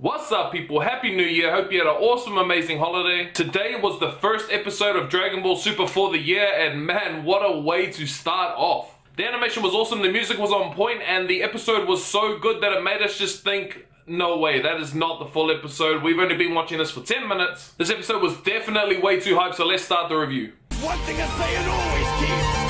What's up, people? Happy New Year. Hope you had an awesome, amazing holiday. Today was the first episode of Dragon Ball Super for the year, and man, what a way to start off. The animation was awesome, the music was on point, and the episode was so good that it made us just think, no way, that is not the full episode. We've only been watching this for 10 minutes. This episode was definitely way too hyped, so let's start the review. One thing I say and always keep.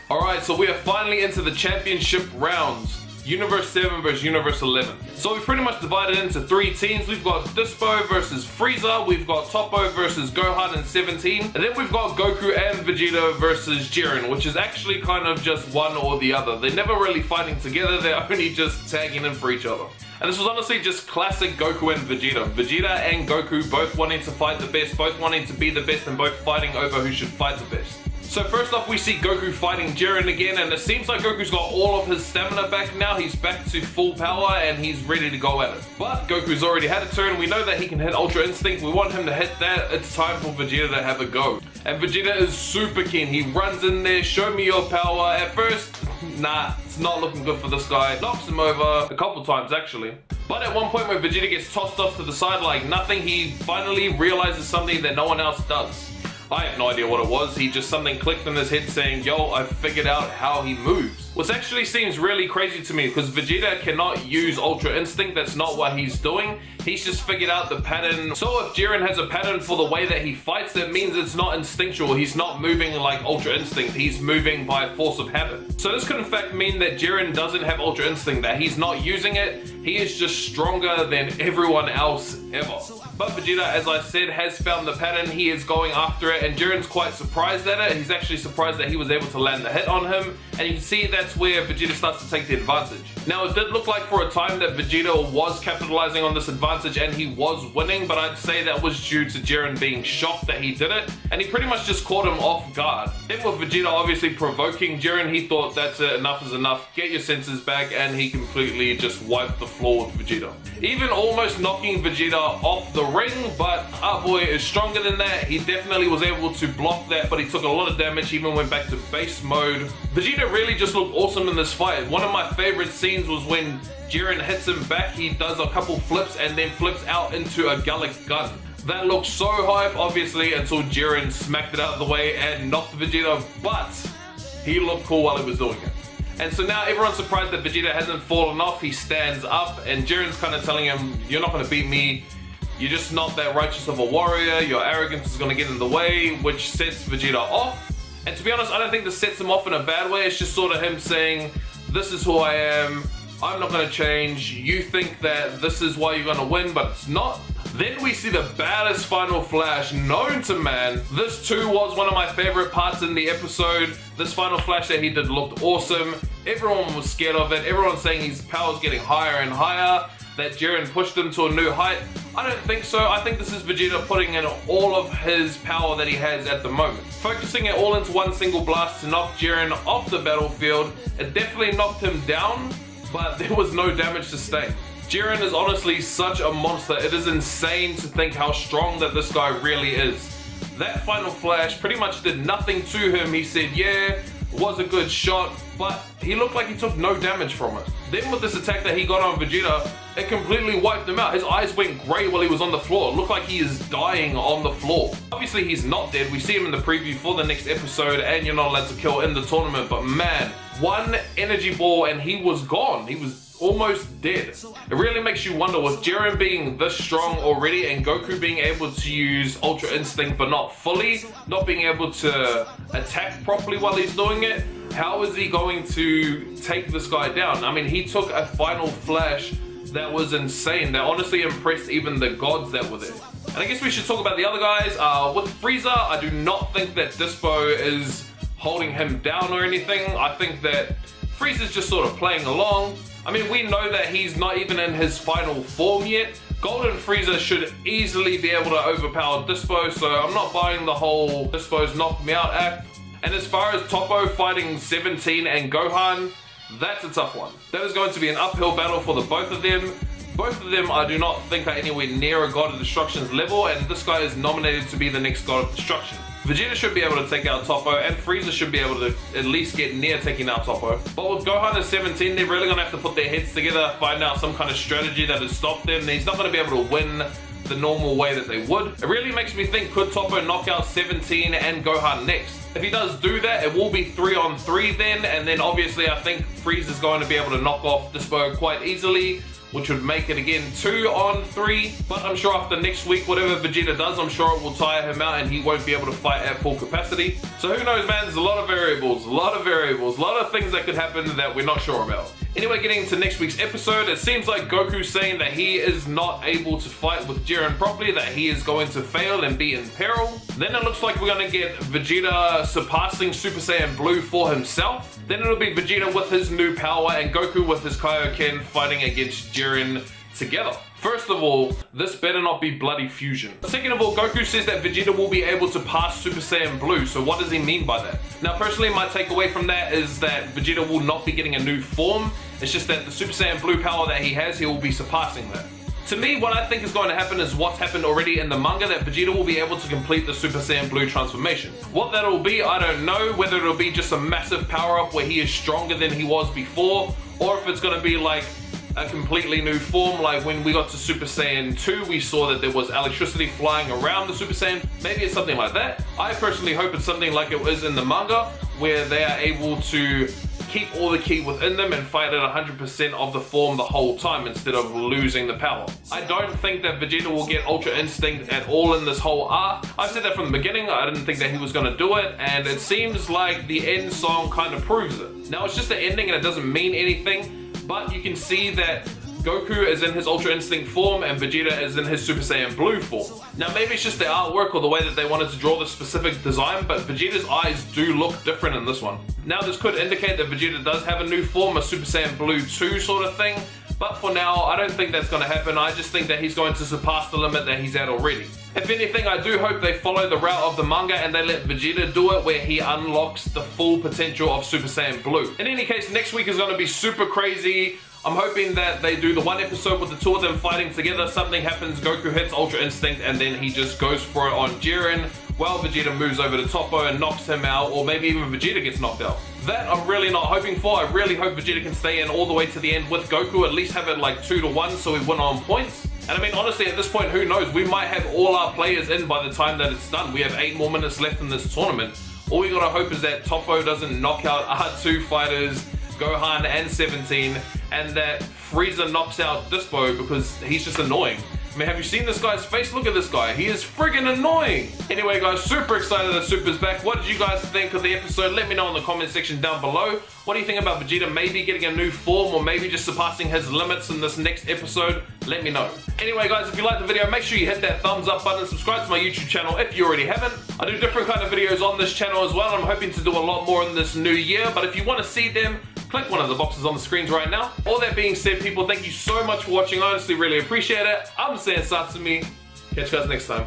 Alright, so we are finally into the championship rounds. Universe 7 versus Universe 11. So we've pretty much divided into three teams. We've got Dispo versus Frieza, we've got Toppo versus Gohan and 17, and then we've got Goku and Vegeta versus Jiren, which is actually kind of just one or the other. They're never really fighting together, they're only just tagging in for each other. And this was honestly just classic Goku and Vegeta. Vegeta and Goku both wanting to fight the best, both wanting to be the best, and both fighting over who should fight the best. So first off, we see Goku fighting Jiren again, and it seems like Goku's got all of his stamina back now. He's back to full power and he's ready to go at it. But Goku's already had a turn. We know that he can hit Ultra Instinct. We want him to hit that. It's time for Vegeta to have a go. And Vegeta is super keen. He runs in there, show me your power. At first, nah, it's not looking good for this guy. Knocks him over a couple times actually. But at one point when Vegeta gets tossed off to the side like nothing, he finally realizes something that no one else does. I have no idea what it was. He just something clicked in his head saying, yo, I figured out how he moves. Which actually seems really crazy to me because Vegeta cannot use Ultra Instinct. That's not what he's doing. He's just figured out the pattern. So if Jiren has a pattern for the way that he fights, that means it's not instinctual. He's not moving like Ultra Instinct. He's moving by force of habit. So this could in fact mean that Jiren doesn't have Ultra Instinct, that he's not using it. He is just stronger than everyone else ever. But Vegeta, as I said, has found the pattern. He is going after it, and Jiren's quite surprised at it. He's actually surprised that he was able to land the hit on him, and you can see that's where Vegeta starts to take the advantage. Now, it did look like for a time that Vegeta was capitalizing on this advantage and he was winning, but I'd say that was due to Jiren being shocked that he did it, and he pretty much just caught him off guard. Then with Vegeta obviously provoking Jiren, he thought that's it, enough is enough, get your senses back, and he completely just wiped the floor with Vegeta. Even almost knocking Vegeta off the ring, but our boy is stronger than that. He definitely was able to block that, but he took a lot of damage, even went back to base mode. Vegeta really just looked awesome in this fight. One of my favorite scenes was when Jiren hits him back. He does a couple flips and then flips out into a Gallic gun. That looked so hype, obviously, until Jiren smacked it out of the way and knocked Vegeta, but he looked cool while he was doing it. And so now everyone's surprised that Vegeta hasn't fallen off. He stands up and Jiren's kind of telling him, you're not going to beat me. You're just not that righteous of a warrior. Your arrogance is going to get in the way, which sets Vegeta off. And to be honest, I don't think this sets him off in a bad way. It's just sort of him saying, this is who I am. I'm not going to change. You think that this is why you're going to win, but it's not. Then we see the baddest final flash known to man. This too was one of my favorite parts in the episode. This final flash that he did looked awesome. Everyone was scared of it. Everyone's saying his power's getting higher and higher, that Jiren pushed him to a new height. I don't think so. I think this is Vegeta putting in all of his power that he has at the moment. Focusing it all into one single blast to knock Jiren off the battlefield. It definitely knocked him down, but there was no damage sustained. Jiren is honestly such a monster. It is insane to think how strong that this guy really is. That final flash pretty much did nothing to him. He said, yeah, it was a good shot, but he looked like he took no damage from it. Then with this attack that he got on Vegeta, it completely wiped him out. His eyes went grey while he was on the floor. It looked like he is dying on the floor. Obviously he's not dead. We see him in the preview for the next episode, and you're not allowed to kill in the tournament, but man, one energy ball and he was gone. He was almost dead. It really makes you wonder, with Jiren being this strong already and Goku being able to use Ultra Instinct but not fully, not being able to attack properly while he's doing it, how is he going to take this guy down? I mean, he took a final flash that was insane. That honestly impressed even the gods that were there. And I guess we should talk about the other guys. With Frieza, I do not think that Dispo is holding him down or anything. I think that Frieza's just sort of playing along. I mean, we know that he's not even in his final form yet. Golden Frieza should easily be able to overpower Dispo, so I'm not buying the whole Dispo's knock me out act. And as far as Toppo fighting 17 and Gohan, that's a tough one. That is going to be an uphill battle for the both of them. Both of them I do not think are anywhere near a God of Destruction's level, and this guy is nominated to be the next God of Destruction. Vegeta should be able to take out Toppo, and Frieza should be able to at least get near taking out Toppo. But with Gohan and 17, they're really going to have to put their heads together, find out some kind of strategy that has stopped them. He's not going to be able to win the normal way that they would. It really makes me think, could Toppo knock out 17 and Gohan next? If he does do that, it will be 3-on-3 then, and then obviously I think Frieza's going to be able to knock off Dispo quite easily, which would make it again 2-on-3. But I'm sure after next week, whatever Vegeta does, I'm sure it will tire him out and he won't be able to fight at full capacity. So who knows, man? There's a lot of variables, a lot of things that could happen that we're not sure about. Anyway, getting into next week's episode, it seems like Goku's saying that he is not able to fight with Jiren properly, that he is going to fail and be in peril. Then it looks like we're going to get Vegeta surpassing Super Saiyan Blue for himself. Then it'll be Vegeta with his new power and Goku with his Kaioken fighting against Jiren together. First of all, this better not be bloody fusion. Second of all, Goku says that Vegeta will be able to pass Super Saiyan Blue, so what does he mean by that? Now personally, my takeaway from that is that Vegeta will not be getting a new form. It's just that the Super Saiyan Blue power that he has, he will be surpassing that. To me, what I think is going to happen is what's happened already in the manga, that Vegeta will be able to complete the Super Saiyan Blue transformation. What that'll be, I don't know, whether it'll be just a massive power-up where he is stronger than he was before, or if it's going to be like a completely new form, like when we got to Super Saiyan 2, we saw that there was electricity flying around the Super Saiyan. Maybe it's something like that. I personally hope it's something like it was in the manga, where they are able to keep all the ki within them and fight at 100% of the form the whole time instead of losing the power. I don't think that Vegeta will get Ultra Instinct at all in this whole arc. I've said that from the beginning. I didn't think that he was going to do it, and it seems like the end song kind of proves it. Now it's just the ending and it doesn't mean anything, but you can see that Goku is in his Ultra Instinct form and Vegeta is in his Super Saiyan Blue form. Now maybe it's just the artwork or the way that they wanted to draw the specific design, but Vegeta's eyes do look different in this one. Now this could indicate that Vegeta does have a new form, a Super Saiyan Blue 2 sort of thing, but for now I don't think that's going to happen. I just think that he's going to surpass the limit that he's at already. If anything, I do hope they follow the route of the manga and they let Vegeta do it where he unlocks the full potential of Super Saiyan Blue. In any case, next week is going to be super crazy. I'm hoping that they do the one episode with the two of them fighting together, something happens, Goku hits Ultra Instinct, and then he just goes for it on Jiren, while Vegeta moves over to Toppo and knocks him out, or maybe even Vegeta gets knocked out. That I'm really not hoping for. I really hope Vegeta can stay in all the way to the end with Goku, at least have it like 2-1 so we win on points. And I mean, honestly, at this point, who knows? We might have all our players in by the time that it's done. We have 8 more minutes left in this tournament. All we gotta hope is that Toppo doesn't knock out our 2 fighters, Gohan and 17, and that Frieza knocks out Dispo because he's just annoying. I mean, have you seen this guy's face? Look at this guy. He is friggin' annoying. Anyway, guys, super excited that Super's back. What did you guys think of the episode? Let me know in the comment section down below. What do you think about Vegeta maybe getting a new form or maybe just surpassing his limits in this next episode? Let me know. Anyway, guys, if you liked the video, make sure you hit that thumbs up button. Subscribe to my YouTube channel if you already haven't. I do different kind of videos on this channel as well. I'm hoping to do a lot more in this new year, but if you want to see them, click one of the boxes on the screens right now. All that being said, people, thank you so much for watching. I honestly really appreciate it. I'm Sansatsu. Catch you guys next time.